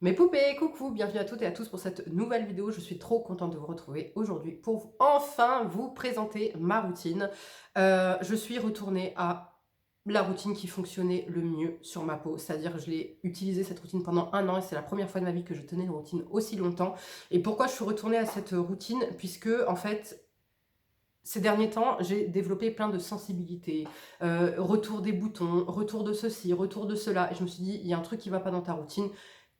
Mes poupées, coucou, bienvenue à toutes et à tous pour cette nouvelle vidéo. Je suis trop contente de vous retrouver aujourd'hui pour enfin vous présenter ma routine. Je suis retournée à la routine qui fonctionnait le mieux sur ma peau. C'est-à-dire que je l'ai utilisée cette routine pendant 1 an et c'est la première fois de ma vie que je tenais une routine aussi longtemps. Et pourquoi je suis retournée à cette routine? Puisque en fait, ces derniers temps, j'ai développé plein de sensibilités, retour des boutons, retour de ceci, retour de cela. Et je me suis dit, il y a un truc qui ne va pas dans ta routine.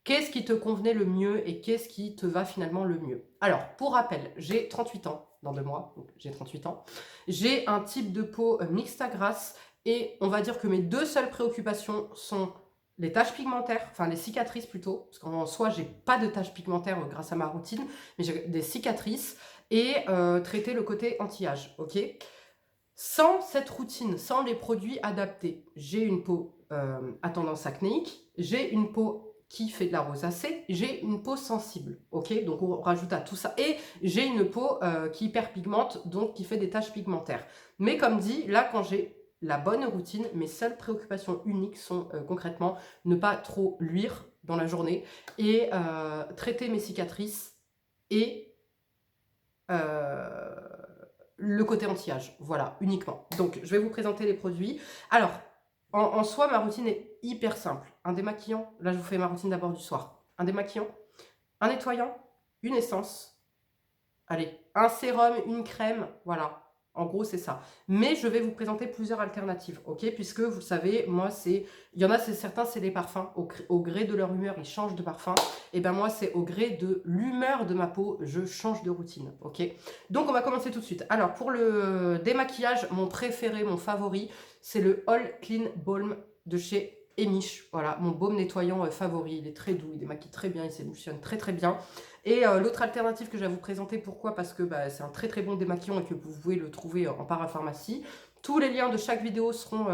Qu'est-ce qui te convenait le mieux et qu'est-ce qui te va finalement le mieux? Alors, pour rappel, j'ai 38 ans dans 2 mois, donc j'ai 38 ans. J'ai un type de peau mixte à grasse et on va dire que mes 2 seules préoccupations sont les taches pigmentaires, enfin les cicatrices plutôt, parce qu'en soi, j'ai pas de taches pigmentaires grâce à ma routine, mais j'ai des cicatrices et traiter le côté anti-âge, ok? Sans cette routine, sans les produits adaptés, j'ai une peau à tendance acnéique, j'ai une peau qui fait de la rosacée, j'ai une peau sensible, ok? Donc on rajoute à tout ça. Et j'ai une peau qui hyperpigmente, donc qui fait des taches pigmentaires. Mais comme dit, là quand j'ai la bonne routine, mes seules préoccupations uniques sont concrètement ne pas trop luire dans la journée et traiter mes cicatrices et le côté anti-âge, voilà, uniquement. Donc, je vais vous présenter les produits. Alors, en soi, ma routine est hyper simple. Un démaquillant, là, je vous fais ma routine d'abord du soir. Un démaquillant, un nettoyant, une essence, allez, un sérum, une crème, voilà. En gros, c'est ça. Mais je vais vous présenter plusieurs alternatives, ok? Puisque vous le savez, moi, c'est... Il y en a, c'est certains, c'est les parfums. Au gré de leur humeur, ils changent de parfum. Et ben moi, c'est au gré de l'humeur de ma peau, je change de routine, ok? Donc, on va commencer tout de suite. Alors, pour le démaquillage, mon préféré, mon favori, c'est le All Clean Balm de chez Emish. Voilà, mon baume nettoyant favori. Il est très doux, il démaquille très bien, il s'émulsionne très très bien. Et l'autre alternative que je vais vous présenter, pourquoi? Parce que bah, c'est un très très bon démaquillant et que vous pouvez le trouver en parapharmacie. Tous les liens de chaque vidéo seront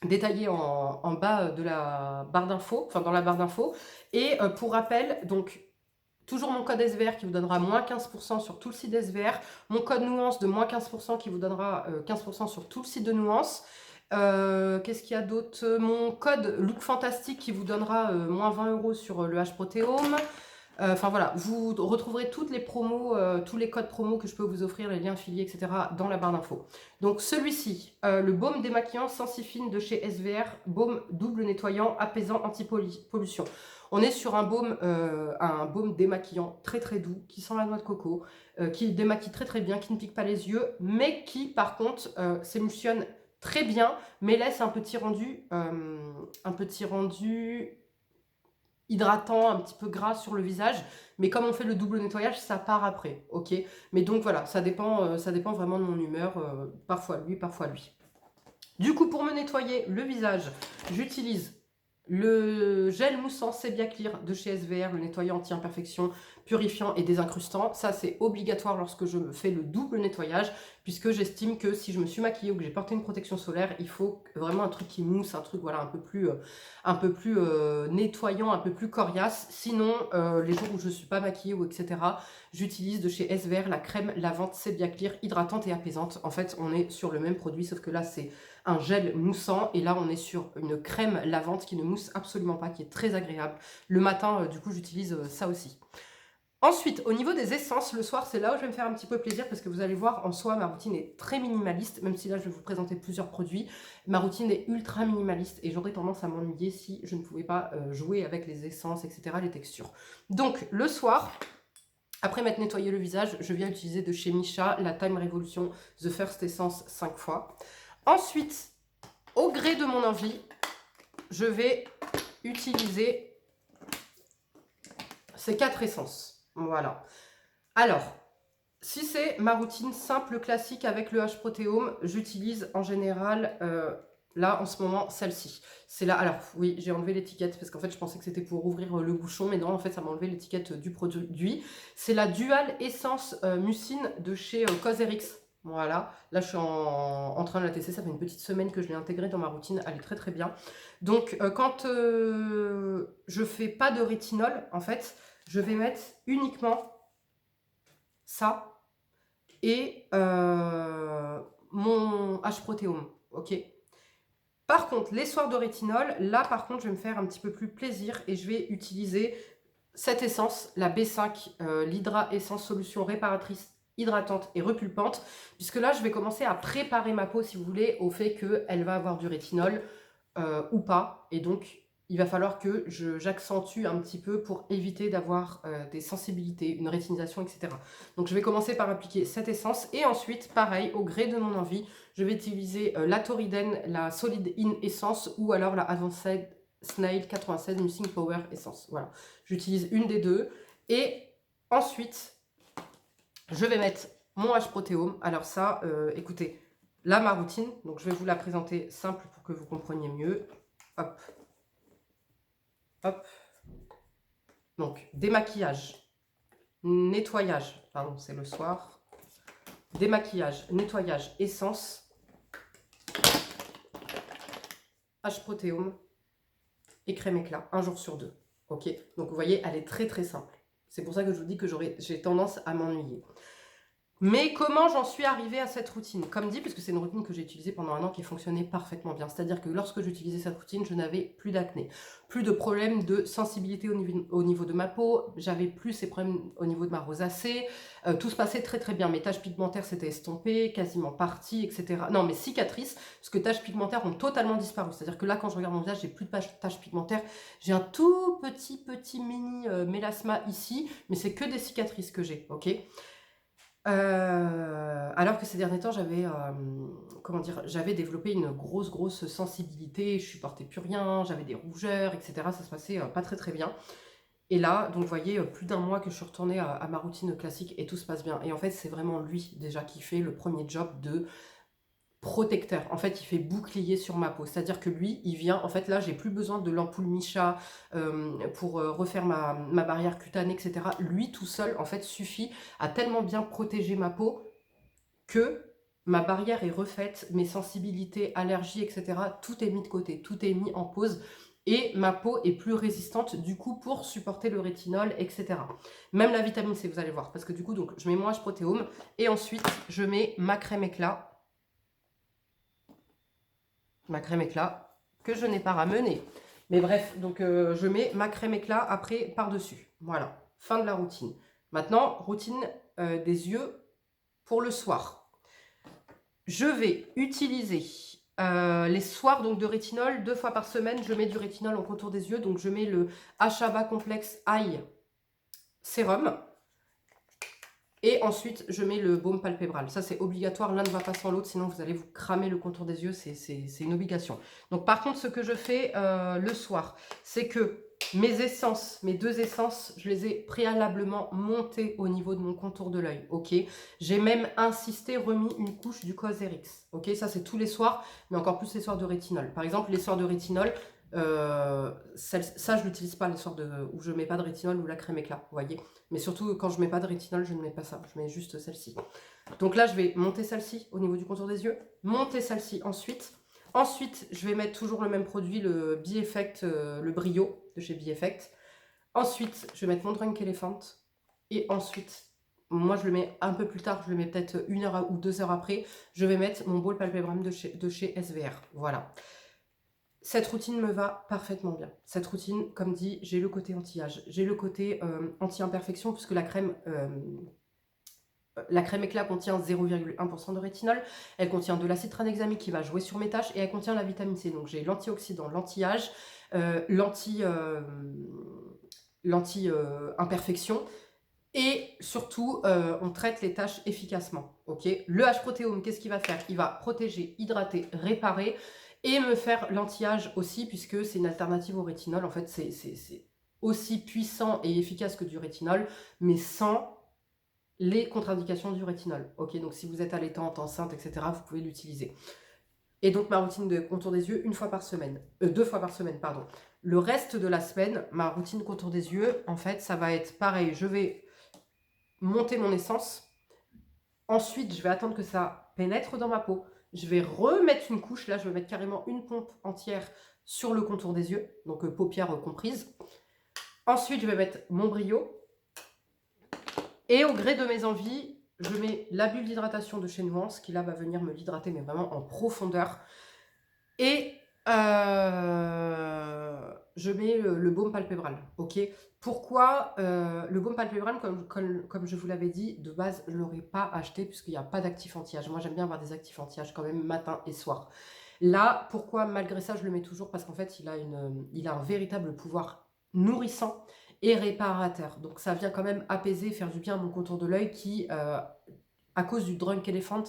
détaillés en bas de la barre d'infos, enfin dans la barre d'infos. Et pour rappel, donc toujours mon code SVR qui vous donnera moins 15% sur tout le site SVR, mon code Nuance de moins 15% qui vous donnera 15% sur tout le site de Nuance. Qu'est-ce qu'il y a d'autre? Mon code Look Fantastique qui vous donnera moins 20 € sur le H-Protéome. Enfin voilà, vous retrouverez toutes les promos, tous les codes promo que je peux vous offrir, les liens affiliés, etc. dans la barre d'infos. Donc celui-ci, le baume démaquillant Sensifine de chez SVR, baume double nettoyant, apaisant, anti-pollution. On est sur un baume démaquillant très très doux, qui sent la noix de coco, qui démaquille très très bien, qui ne pique pas les yeux, mais qui par contre s'émulsionne très bien, mais laisse un petit rendu hydratant, un petit peu gras sur le visage, mais comme on fait le double nettoyage, ça part après, ok? Mais donc voilà, ça dépend vraiment de mon humeur, parfois lui, parfois lui. Du coup, pour me nettoyer le visage, j'utilise le gel moussant Sebia Clear de chez SVR, le nettoyant anti-imperfection, purifiant et désincrustant. Ça, c'est obligatoire lorsque je fais le double nettoyage, puisque j'estime que si je me suis maquillée ou que j'ai porté une protection solaire, il faut vraiment un truc qui mousse, un truc voilà, un peu plus nettoyant, un peu plus coriace. Sinon, les jours où je ne suis pas maquillée ou etc., j'utilise de chez SVR la crème lavante Sebia Clear, hydratante et apaisante. En fait, on est sur le même produit, sauf que là, c'est un gel moussant et là on est sur une crème lavante qui ne mousse absolument pas, qui est très agréable. Le matin du coup j'utilise ça aussi. Ensuite, au niveau des essences, le soir c'est là où je vais me faire un petit peu plaisir parce que vous allez voir, en soi ma routine est très minimaliste, même si là je vais vous présenter plusieurs produits. Ma routine est ultra minimaliste et j'aurais tendance à m'ennuyer si je ne pouvais pas jouer avec les essences, etc., les textures. Donc le soir, après m'être nettoyé le visage, je viens utiliser de chez Misha la Time Revolution The First Essence 5 fois. Ensuite, au gré de mon envie, je vais utiliser ces 4 essences. Voilà. Alors, si c'est ma routine simple, classique avec le H-Protéome, j'utilise en général, là en ce moment, celle-ci. C'est là, alors oui, j'ai enlevé l'étiquette parce qu'en fait je pensais que c'était pour ouvrir le bouchon, mais non, en fait ça m'a enlevé l'étiquette du produit. C'est la Dual Essence Mucine de chez Cosrx. Voilà, là je suis en train de la tester, ça fait une petite semaine que je l'ai intégrée dans ma routine, elle est très très bien. Donc quand je fais pas de rétinol, en fait, je vais mettre uniquement ça et mon H-Protéome, ok? Par contre, les soirs de rétinol, là par contre, je vais me faire un petit peu plus plaisir et je vais utiliser cette essence, la B5, l'Hydra Essence Solution Réparatrice, Hydratante et Repulpante, puisque là, je vais commencer à préparer ma peau, si vous voulez, au fait qu'elle va avoir du rétinol ou pas. Et donc, il va falloir que j'accentue un petit peu pour éviter d'avoir des sensibilités, une rétinisation, etc. Donc, je vais commencer par appliquer cette essence. Et ensuite, pareil, au gré de mon envie, je vais utiliser la Toriden, la Solid In Essence ou alors la Advanced Snail 96 Missing Power Essence. Voilà, j'utilise une des deux. Et ensuite, je vais mettre mon H-Protéome. Alors ça, écoutez, là, ma routine, donc je vais vous la présenter simple pour que vous compreniez mieux. Hop. Hop. Donc, démaquillage, nettoyage, pardon, c'est le soir. Démaquillage, nettoyage, essence, H-Protéome et crème éclat, un jour sur deux. Ok, donc vous voyez, elle est très très simple. C'est pour ça que je vous dis que j'ai tendance à m'ennuyer. Mais comment j'en suis arrivée à cette routine? Comme dit, puisque c'est une routine que j'ai utilisée pendant un an qui fonctionnait parfaitement bien. C'est-à-dire que lorsque j'utilisais cette routine, je n'avais plus d'acné, plus de problèmes de sensibilité au niveau de ma peau, j'avais plus ces problèmes au niveau de ma rosacée, tout se passait très très bien. Mes taches pigmentaires s'étaient estompées, quasiment parties, etc. Non, mes cicatrices, parce que taches pigmentaires ont totalement disparu. C'est-à-dire que là, quand je regarde mon visage, j'ai plus de taches pigmentaires. J'ai un tout petit mini mélasma ici, mais c'est que des cicatrices que j'ai, ok? Alors que ces derniers temps, comment dire, j'avais développé une grosse sensibilité, je supportais plus rien, j'avais des rougeurs, etc. Ça se passait pas très bien. Et là, donc vous voyez, plus d'un mois que je suis retournée à ma routine classique et tout se passe bien. Et en fait, c'est vraiment lui déjà qui fait le premier job de protecteur. En fait, il fait bouclier sur ma peau. C'est-à-dire que lui, il vient... En fait, là, j'ai plus besoin de l'ampoule Micha pour refaire ma barrière cutanée, etc. Lui, tout seul, en fait, suffit à tellement bien protéger ma peau que ma barrière est refaite, mes sensibilités, allergies, etc. Tout est mis de côté, tout est mis en pause. Et ma peau est plus résistante, du coup, pour supporter le rétinol, etc. Même la vitamine C, vous allez voir. Parce que du coup, donc, je mets mon H-Protéome et ensuite, je mets ma crème éclat. Ma crème éclat que je n'ai pas ramenée. Mais bref, donc je mets ma crème éclat après par-dessus. Voilà, fin de la routine. Maintenant, routine des yeux pour le soir. Je vais utiliser les soirs donc, de rétinol 2 fois par semaine. Je mets du rétinol en contour des yeux. Donc je mets le Ashaba Complex Eye Sérum. Et ensuite, je mets le baume palpébral. Ça, c'est obligatoire. L'un ne va pas sans l'autre, sinon vous allez vous cramer le contour des yeux. C'est une obligation. Donc, par contre, ce que je fais le soir, c'est que mes essences, mes 2 essences, je les ai préalablement montées au niveau de mon contour de l'œil. Ok. J'ai même insisté, remis une couche du Cosrx. Ok. Ça, c'est tous les soirs, mais encore plus les soirs de rétinol. Par exemple, les soirs de rétinol, ça, je l'utilise pas les soirs où je mets pas de rétinol ou la crème éclat, vous voyez. Mais surtout, quand je mets pas de rétinol, je ne mets pas ça. Je mets juste celle-ci. Donc là, je vais monter celle-ci au niveau du contour des yeux. Monter celle-ci ensuite. Ensuite, je vais mettre toujours le même produit, le Be-Effect, le Brio de chez Be-Effect. Ensuite, je vais mettre mon Drunk Elephant. Et ensuite, moi, je le mets un peu plus tard. Je le mets peut-être 1 heure ou 2 heures après. Je vais mettre mon Baume Palpébral de chez SVR. Voilà. Cette routine me va parfaitement bien. Cette routine, comme dit, j'ai le côté anti-âge, j'ai le côté anti-imperfection, puisque la crème éclat contient 0,1% de rétinol, elle contient de l'acide tranexamique qui va jouer sur mes taches, et elle contient la vitamine C. Donc j'ai l'antioxydant, l'anti-âge, l'anti-imperfection, et surtout, on traite les taches efficacement. Okay, le H-Protéome, qu'est-ce qu'il va faire? Il va protéger, hydrater, réparer, et me faire l'anti-âge aussi, puisque c'est une alternative au rétinol. En fait, c'est aussi puissant et efficace que du rétinol, mais sans les contre-indications du rétinol. Ok, donc si vous êtes allaitante, enceinte, etc., vous pouvez l'utiliser. Et donc ma routine de contour des yeux, 2 fois par semaine, pardon. Le reste de la semaine, ma routine contour des yeux, en fait, ça va être pareil. Je vais monter mon essence. Ensuite, je vais attendre que ça pénètre dans ma peau. Je vais remettre une couche. Là, je vais mettre carrément une pompe entière sur le contour des yeux. Donc, paupières comprises. Ensuite, je vais mettre mon Brio. Et au gré de mes envies, je mets la bulle d'hydratation de chez Nuance, qui là va venir me l'hydrater, mais vraiment en profondeur. Et Je mets le baume palpébral, ok? Pourquoi le baume palpébral, comme je vous l'avais dit, de base, je ne l'aurais pas acheté puisqu'il n'y a pas d'actif anti-âge. Moi, j'aime bien avoir des actifs anti-âge quand même matin et soir. Là, pourquoi malgré ça, je le mets toujours? Parce qu'en fait, il a un véritable pouvoir nourrissant et réparateur. Donc, ça vient quand même apaiser, faire du bien à mon contour de l'œil qui, à cause du Drunk Elephant,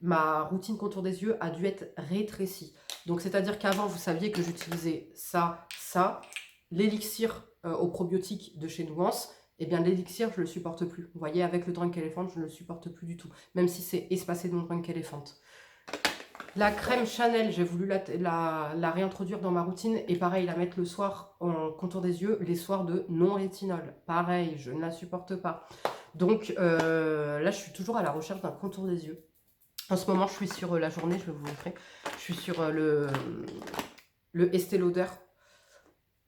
ma routine contour des yeux a dû être rétrécie. Donc, c'est-à-dire qu'avant, vous saviez que j'utilisais ça, l'élixir aux probiotiques de chez Nuance. Eh bien, l'élixir, je ne le supporte plus. Vous voyez, avec le Drunk Elephant, je ne le supporte plus du tout. Même si c'est espacé de mon Drunk Elephant. La crème Chanel, j'ai voulu la réintroduire dans ma routine. Et pareil, la mettre le soir en contour des yeux, les soirs de non-rétinol. Pareil, je ne la supporte pas. Donc là, je suis toujours à la recherche d'un contour des yeux. En ce moment, je suis sur la journée, je vais vous montrer. Je suis sur le Estée Lauder.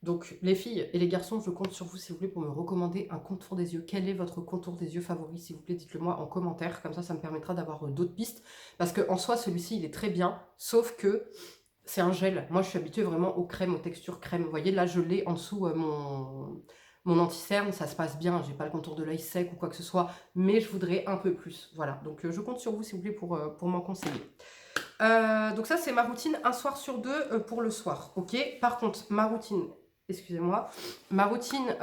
Donc, les filles et les garçons, je compte sur vous, s'il vous plaît, pour me recommander un contour des yeux. Quel est votre contour des yeux favori, s'il vous plaît? Dites-le moi en commentaire. Comme ça me permettra d'avoir d'autres pistes. Parce qu'en soi, celui-ci, il est très bien. Sauf que c'est un gel. Moi, je suis habituée vraiment aux crèmes, aux textures crème. Vous voyez, là, je l'ai en dessous, mon anti-cerne. Ça se passe bien. J'ai pas le contour de l'œil sec ou quoi que ce soit. Mais je voudrais un peu plus. Voilà. Donc, je compte sur vous, s'il vous plaît, pour m'en conseiller. Donc ça, c'est ma routine un soir sur deux pour le soir. Ok. Par contre, ma routine... Excusez-moi, ma routine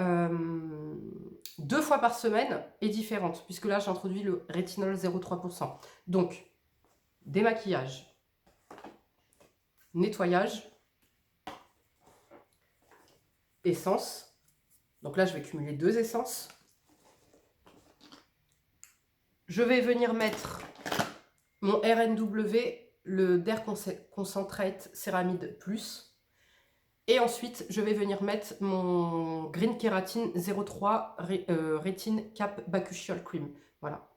2 fois par semaine est différente, puisque là j'introduis le rétinol 0,3%. Donc, démaquillage, nettoyage, essence. Donc là je vais cumuler 2 essences. Je vais venir mettre mon RNW, le Dare Concentrate Céramide Plus. Et ensuite, je vais venir mettre mon Green Keratin 03 Rétine Cap Bakuchiol Cream. Voilà.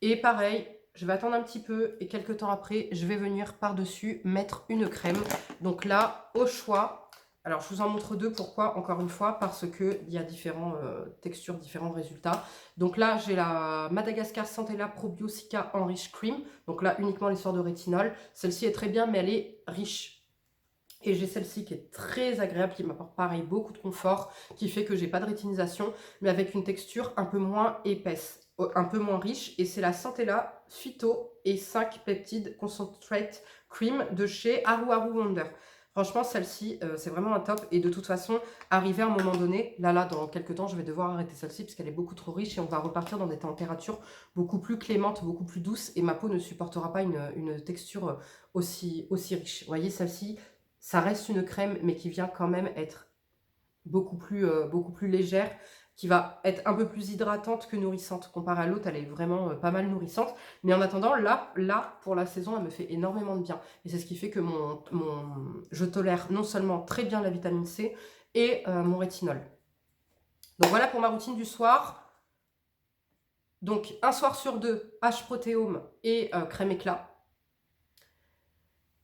Et pareil, je vais attendre un petit peu et quelques temps après, je vais venir par-dessus mettre une crème. Donc là, au choix, alors je vous en montre deux. Pourquoi? Encore une fois, parce qu'il y a différentes textures, différents résultats. Donc là, j'ai la Madagascar Centella Probiotica Enrich Cream. Donc là, uniquement l'histoire de rétinol. Celle-ci est très bien, mais elle est riche. Et j'ai celle-ci qui est très agréable, qui m'apporte pareil beaucoup de confort, qui fait que j'ai pas de rétinisation, mais avec une texture un peu moins épaisse, un peu moins riche. Et c'est la Centella Phyto et 5 Peptides Concentrate Cream de chez Aru Aru Wonder. Franchement, celle-ci, c'est vraiment un top. Et de toute façon, arrivé à un moment donné, là, dans quelques temps, je vais devoir arrêter celle-ci parce qu'elle est beaucoup trop riche et on va repartir dans des températures beaucoup plus clémentes, beaucoup plus douces. Et ma peau ne supportera pas une texture aussi riche. Vous voyez, celle-ci... Ça reste une crème, mais qui vient quand même être beaucoup plus légère, qui va être un peu plus hydratante que nourrissante. Comparée à l'autre, elle est vraiment pas mal nourrissante. Mais en attendant, là, pour la saison, elle me fait énormément de bien. Et c'est ce qui fait que je tolère non seulement très bien la vitamine C et mon rétinol. Donc voilà pour ma routine du soir. Donc un soir sur deux, H-protéome et crème éclat.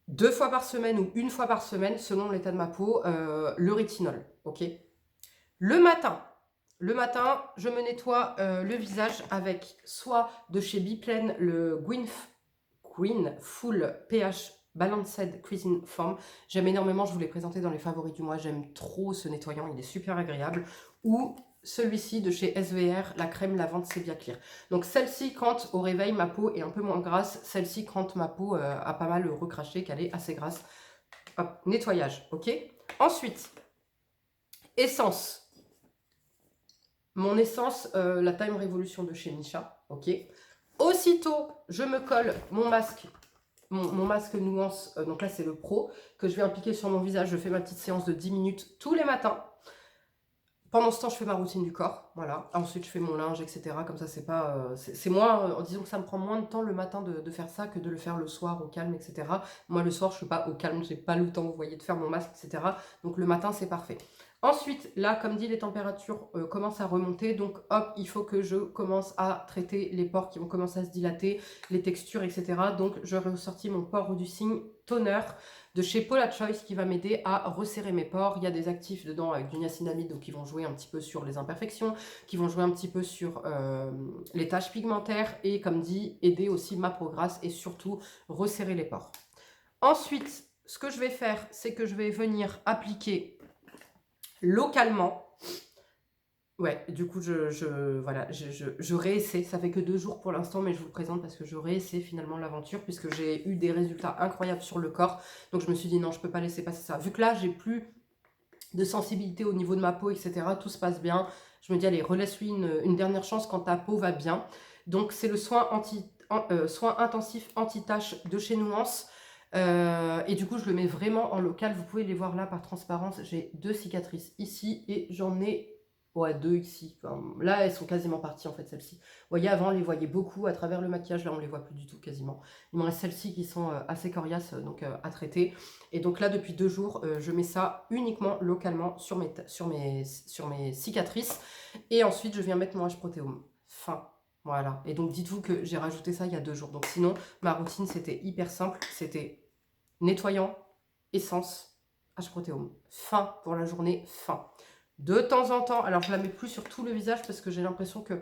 2 fois par semaine ou 1 fois par semaine, selon l'état de ma peau, le rétinol, ok? Le matin, je me nettoie le visage avec soit de chez Biplen le Green Full pH Balanced Cleansing Foam. J'aime énormément, je vous l'ai présenté dans les favoris du mois, j'aime trop ce nettoyant, il est super agréable. Ou celui-ci de chez SVR, la crème lavande Sebia Clear. Donc celle-ci, quand au réveil, ma peau est un peu moins grasse. Celle-ci, quand ma peau a pas mal recraché, qu'elle est assez grasse. Hop, nettoyage, ok? Ensuite, essence. Mon essence, la Time Revolution de chez Misha, ok? Aussitôt, je me colle mon masque. Mon masque Nuance, donc là c'est le Pro, que je vais appliquer sur mon visage. Je fais ma petite séance de 10 minutes tous les matins. Pendant ce temps, je fais ma routine du corps, voilà. Ensuite, je fais mon linge, etc. Comme ça, c'est pas, c'est moins, disons que ça me prend moins de temps le matin de faire ça que de le faire le soir au calme, etc. Moi, le soir, je suis pas au calme, j'ai pas le temps, vous voyez, de faire mon masque, etc. Donc le matin, c'est parfait. Ensuite, là, comme dit, les températures commencent à remonter. Donc, hop, il faut que je commence à traiter les pores qui vont commencer à se dilater, les textures, etc. Donc, je ressortis mon pore reducing toner de chez Paula Choice qui va m'aider à resserrer mes pores. Il y a des actifs dedans avec du niacinamide, donc qui vont jouer un petit peu sur les imperfections, qui vont jouer un petit peu sur les taches pigmentaires et, comme dit, aider aussi ma peau grasse et surtout resserrer les pores. Ensuite, ce que je vais faire, c'est que je vais venir appliquer localement. Ouais, du coup, voilà, je réessaie. Ça fait que 2 jours pour l'instant, mais je vous le présente parce que je réessaie finalement l'aventure, puisque j'ai eu des résultats incroyables sur le corps. Donc, je me suis dit, non, je peux pas laisser passer ça. Vu que là, j'ai plus de sensibilité au niveau de ma peau, etc., tout se passe bien. Je me dis, allez, relaisse-lui une dernière chance quand ta peau va bien. Donc, c'est le soin, soin intensif anti-tache de chez Nuance. Et du coup, je le mets vraiment en local. Vous pouvez les voir là par transparence. J'ai 2 cicatrices ici et j'en ai... Ouais, 2 ici. Enfin, là, elles sont quasiment parties en fait, celles-ci. Vous voyez, avant, on les voyait beaucoup à travers le maquillage. Là, on les voit plus du tout quasiment. Il me reste celles-ci qui sont assez coriaces, donc à traiter. Et donc là, depuis 2 jours, je mets ça uniquement localement sur mes cicatrices. Et ensuite, je viens mettre mon H-Protéome. Fin. Voilà. Et donc, dites-vous que j'ai rajouté ça il y a 2 jours. Donc sinon, ma routine, c'était hyper simple. C'était nettoyant, essence, H-Protéome. Fin pour la journée, fin. De temps en temps, alors je la mets plus sur tout le visage parce que j'ai l'impression que,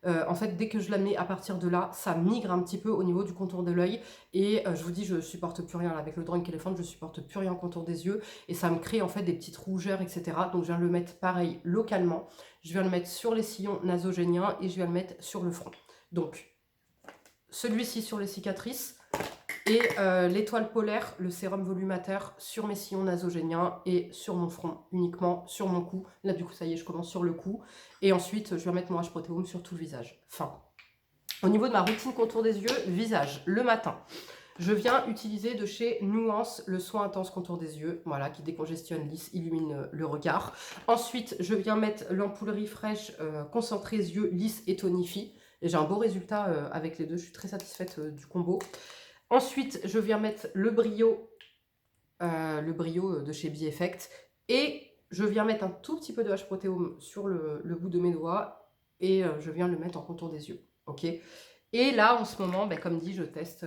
en fait, dès que je la mets à partir de là, ça migre un petit peu au niveau du contour de l'œil. Et je vous dis, je supporte plus rien. Là, avec le Drunk Elephant, je supporte plus rien au contour des yeux. Et ça me crée en fait des petites rougeurs, etc. Donc je viens le mettre pareil localement. Je viens le mettre sur les sillons nasogéniens et je viens le mettre sur le front. Donc, celui-ci sur les cicatrices. Et l'étoile polaire, le sérum volumateur sur mes sillons nasogéniens et sur mon front, uniquement sur mon cou. Là, du coup, ça y est, je commence sur le cou. Et ensuite, je vais mettre mon H-Protéome sur tout le visage. Fin. Au niveau de ma routine contour des yeux, visage, le matin, je viens utiliser de chez Nuance le soin intense contour des yeux, voilà, qui décongestionne, lisse, illumine le regard. Ensuite, je viens mettre l'ampoule fraîche concentrée yeux, lisse et tonifie. Et j'ai un beau résultat avec les deux, je suis très satisfaite du combo. Ensuite, je viens mettre le brio de chez Effect. Et je viens mettre un tout petit peu de H-Protéome sur le bout de mes doigts. Et je viens le mettre en contour des yeux. Ok. Et là, en ce moment, ben, comme dit, je teste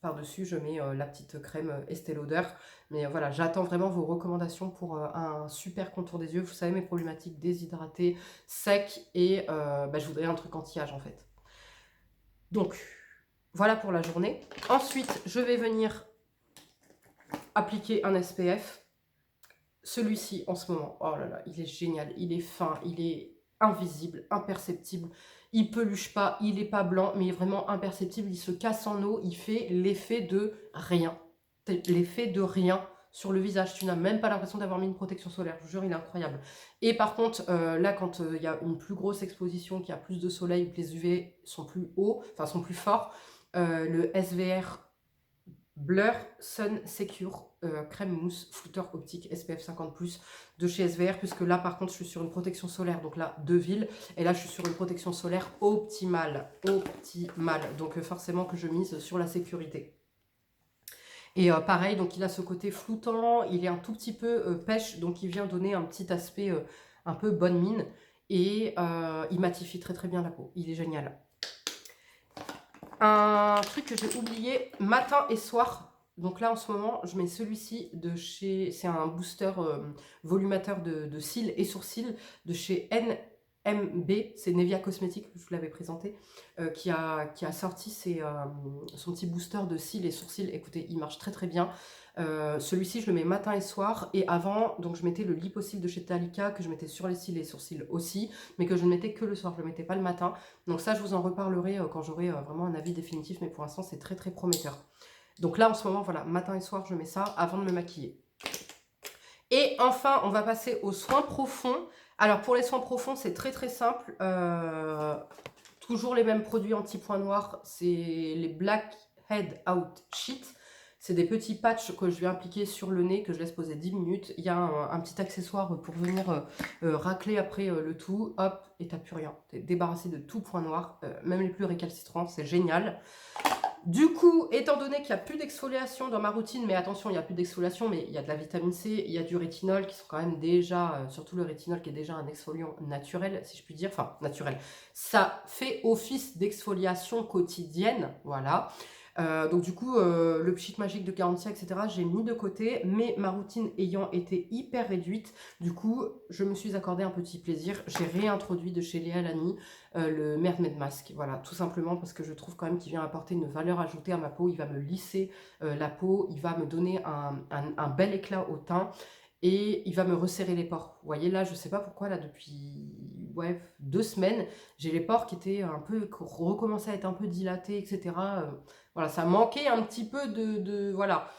par-dessus. Je mets la petite crème Estée Lauder. Mais voilà, j'attends vraiment vos recommandations pour un super contour des yeux. Vous savez, mes problématiques déshydraté, sec. Et ben, je voudrais un truc anti-âge, en fait. Donc... voilà pour la journée. Ensuite, je vais venir appliquer un SPF. Celui-ci, en ce moment, oh là là, il est génial. Il est fin, il est invisible, imperceptible. Il peluche pas, il n'est pas blanc, mais il est vraiment imperceptible. Il se casse en eau, il fait l'effet de rien. L'effet de rien sur le visage. Tu n'as même pas l'impression d'avoir mis une protection solaire. Je vous jure, il est incroyable. Et par contre, là, quand il y a une plus grosse exposition, qu'il y a plus de soleil, ou que les UV sont plus hauts, enfin sont plus forts, le SVR Blur Sun Secure crème mousse flouteur optique SPF 50+, de chez SVR, puisque là par contre je suis sur une protection solaire, donc là de ville, et là je suis sur une protection solaire optimale, donc forcément que je mise sur la sécurité. Et pareil, donc il a ce côté floutant, il est un tout petit peu pêche, donc il vient donner un petit aspect un peu bonne mine, et il matifie très très bien la peau, il est génial. Un truc que j'ai oublié, matin et soir. Donc là, en ce moment, je mets celui-ci de chez... c'est un volumateur de cils et sourcils de chez NMB. C'est Nevia Cosmetics, je vous l'avais présenté, qui a sorti son petit booster de cils et sourcils. Écoutez, il marche très très bien. Celui-ci, je le mets matin et soir. Et avant, donc je mettais le Lipocil de chez Talika, que je mettais sur les cils et sourcils aussi, mais que je ne mettais que le soir, je ne le mettais pas le matin. Donc ça, je vous en reparlerai quand j'aurai vraiment un avis définitif, mais pour l'instant, c'est très très prometteur. Donc là, en ce moment, voilà, matin et soir, je mets ça avant de me maquiller. Et enfin, on va passer aux soins profonds. Alors, pour les soins profonds, c'est très très simple. Toujours les mêmes produits anti-points noirs. C'est les Black Head Out Sheet. C'est des petits patchs que je vais appliquer sur le nez, que je laisse poser 10 minutes. Il y a un petit accessoire pour venir racler après le tout. Hop, et t'as plus rien. T'es débarrassé de tout point noir, même les plus récalcitrants. C'est génial. Du coup, étant donné qu'il n'y a plus d'exfoliation dans ma routine, mais attention, il n'y a plus d'exfoliation, mais il y a de la vitamine C, il y a du rétinol qui sont quand même déjà, surtout le rétinol qui est déjà un exfoliant naturel, si je puis dire, enfin naturel. Ça fait office d'exfoliation quotidienne, voilà. Donc du coup, le pchit magique de Garantia, etc., j'ai mis de côté, mais ma routine ayant été hyper réduite, du coup, je me suis accordé un petit plaisir. J'ai réintroduit de chez Léa Lani le Mermaid Mask. Voilà, tout simplement parce que je trouve quand même qu'il vient apporter une valeur ajoutée à ma peau. Il va me lisser la peau, il va me donner un bel éclat au teint. Et il va me resserrer les pores. Vous voyez là, je sais pas pourquoi, là depuis 2 semaines, j'ai les pores qui étaient un peu, recommençaient à être un peu dilatés, etc. Voilà, ça manquait un petit peu voilà.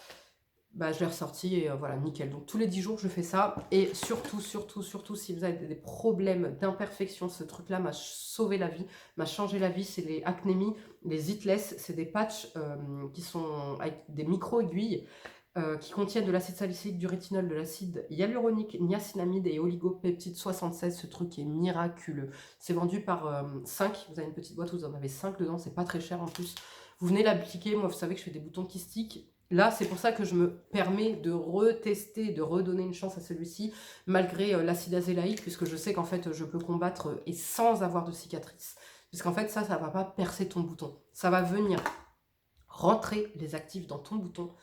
Bah, je l'ai ressorti et voilà, nickel. Donc tous les 10 jours, je fais ça. Et surtout, surtout, surtout, si vous avez des problèmes d'imperfection, ce truc-là m'a sauvé la vie, m'a changé la vie. C'est les acnémies, les Hitless. C'est des patchs qui sont avec des micro-aiguilles qui contiennent de l'acide salicylique, du rétinol, de l'acide hyaluronique, niacinamide et oligopeptide 76. Ce truc est miraculeux. C'est vendu par 5. Vous avez une petite boîte où vous en avez 5 dedans. C'est pas très cher en plus. Vous venez l'appliquer. Moi, vous savez que je fais des boutons kystiques. Là, c'est pour ça que je me permets de retester, de redonner une chance à celui-ci, malgré l'acide azélaïque, puisque je sais qu'en fait, je peux combattre et sans avoir de cicatrice. Puisqu'en fait, ça ne va pas percer ton bouton. Ça va venir rentrer les actifs dans ton bouton,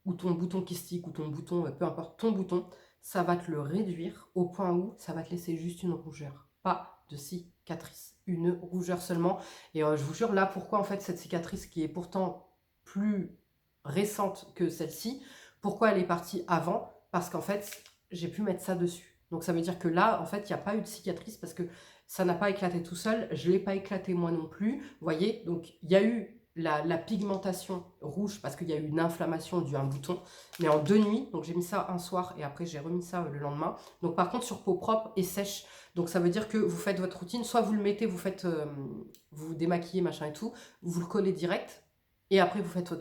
ou ton bouton kystique, ou ton bouton, peu importe, ton bouton, ça va te le réduire au point où ça va te laisser juste une rougeur. Pas de cicatrice, une rougeur seulement. Et je vous jure, là, pourquoi en fait cette cicatrice qui est pourtant plus récente que celle-ci, pourquoi elle est partie avant? Parce qu'en fait, j'ai pu mettre ça dessus. Donc ça veut dire que là, en fait, il n'y a pas eu de cicatrice parce que ça n'a pas éclaté tout seul. Je ne l'ai pas éclaté moi non plus. Vous voyez, donc il y a eu la pigmentation rouge parce qu'il y a eu une inflammation due à un bouton, mais en 2 nuits. Donc j'ai mis ça un soir et après j'ai remis ça le lendemain. Donc par contre sur peau propre et sèche. Donc ça veut dire que vous faites votre routine, soit vous le mettez, vous faites, vous vous démaquillez, machin et tout, vous le collez direct, et après vous faites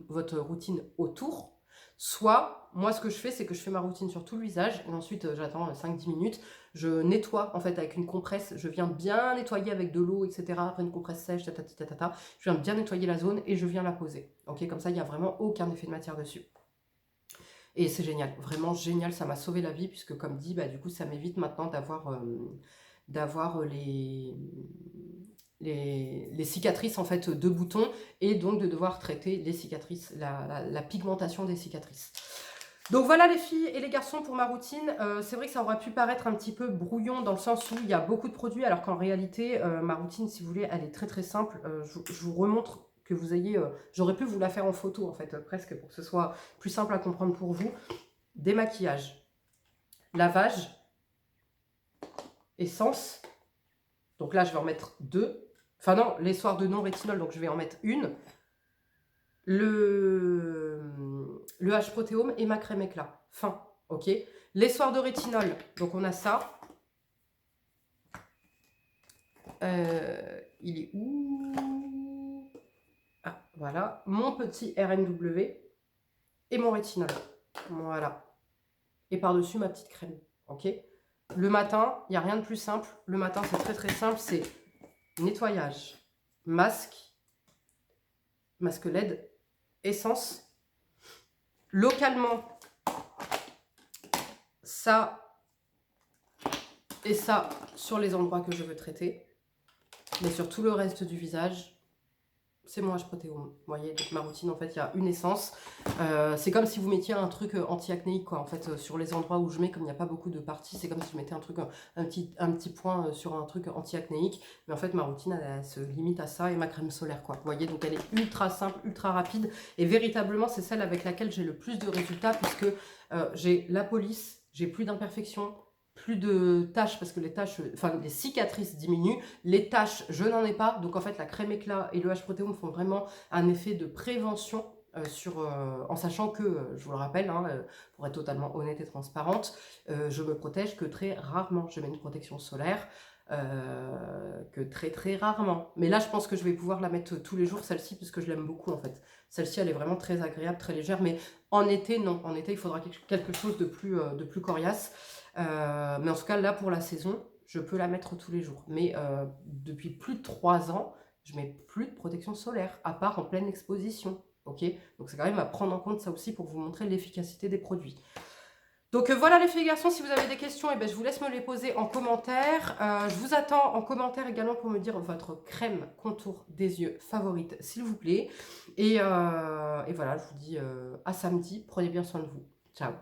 votre routine autour. Soit, moi ce que je fais, c'est que je fais ma routine sur tout le visage, et ensuite j'attends 5-10 minutes, je nettoie en fait avec une compresse, je viens bien nettoyer avec de l'eau, etc. Après une compresse sèche, je viens bien nettoyer la zone et je viens la poser. Ok, comme ça il n'y a vraiment aucun effet de matière dessus. Et c'est génial, vraiment génial, ça m'a sauvé la vie, puisque comme dit, bah, du coup ça m'évite maintenant d'avoir les cicatrices en fait de boutons, et donc de devoir traiter les cicatrices, la pigmentation des cicatrices. Donc voilà les filles et les garçons pour ma routine. C'est vrai que ça aurait pu paraître un petit peu brouillon dans le sens où il y a beaucoup de produits, alors qu'en réalité ma routine, si vous voulez, elle est très très simple. Je vous remontre que vous ayez, j'aurais pu vous la faire en photo en fait, presque pour que ce soit plus simple à comprendre pour vous. Démaquillage, lavage, essence. Donc là je vais en mettre 2. Enfin non, les soirs de non-rétinol, donc je vais en mettre une. Le H-protéome et ma crème éclat. Fin, ok. Les soirs de rétinol, donc on a ça. Il est où? Ah, voilà. Mon petit RNW et mon rétinol. Voilà. Et par-dessus ma petite crème, ok. Le matin, il n'y a rien de plus simple. Le matin, c'est très très simple. C'est nettoyage, masque LED, essence. Localement, ça et ça sur les endroits que je veux traiter. Mais sur tout le reste du visage, c'est mon H-protéome. Vous voyez, donc ma routine, en fait, il y a une essence. C'est comme si vous mettiez un truc anti-acnéique, quoi. En fait, sur les endroits où je mets, comme il n'y a pas beaucoup de parties, c'est comme si je mettais un truc, un petit point sur un truc anti-acnéique. Mais en fait, ma routine, elle se limite à ça et ma crème solaire, quoi. Vous voyez, donc elle est ultra simple, ultra rapide. Et véritablement, c'est celle avec laquelle j'ai le plus de résultats, puisque j'ai la police, j'ai plus d'imperfections, plus de taches, parce que les taches, enfin les cicatrices diminuent, les taches je n'en ai pas, donc en fait la crème éclat et le H-protéome font vraiment un effet de prévention en sachant que, je vous le rappelle, hein, pour être totalement honnête et transparente, je me protège que très rarement, je mets une protection solaire, que très très rarement, mais là je pense que je vais pouvoir la mettre tous les jours, celle-ci, parce que je l'aime beaucoup en fait. Celle-ci elle est vraiment très agréable, très légère, mais en été non, en été il faudra quelque chose de plus coriace. Mais en tout cas, là, pour la saison, je peux la mettre tous les jours. Mais depuis plus de 3 ans, je mets plus de protection solaire, à part en pleine exposition. Ok, donc c'est quand même à prendre en compte ça aussi pour vous montrer l'efficacité des produits. Donc voilà les filles et garçons, si vous avez des questions, je vous laisse me les poser en commentaire. Je vous attends en commentaire également pour me dire votre crème contour des yeux favorite, s'il vous plaît. Et voilà, je vous dis à samedi. Prenez bien soin de vous. Ciao.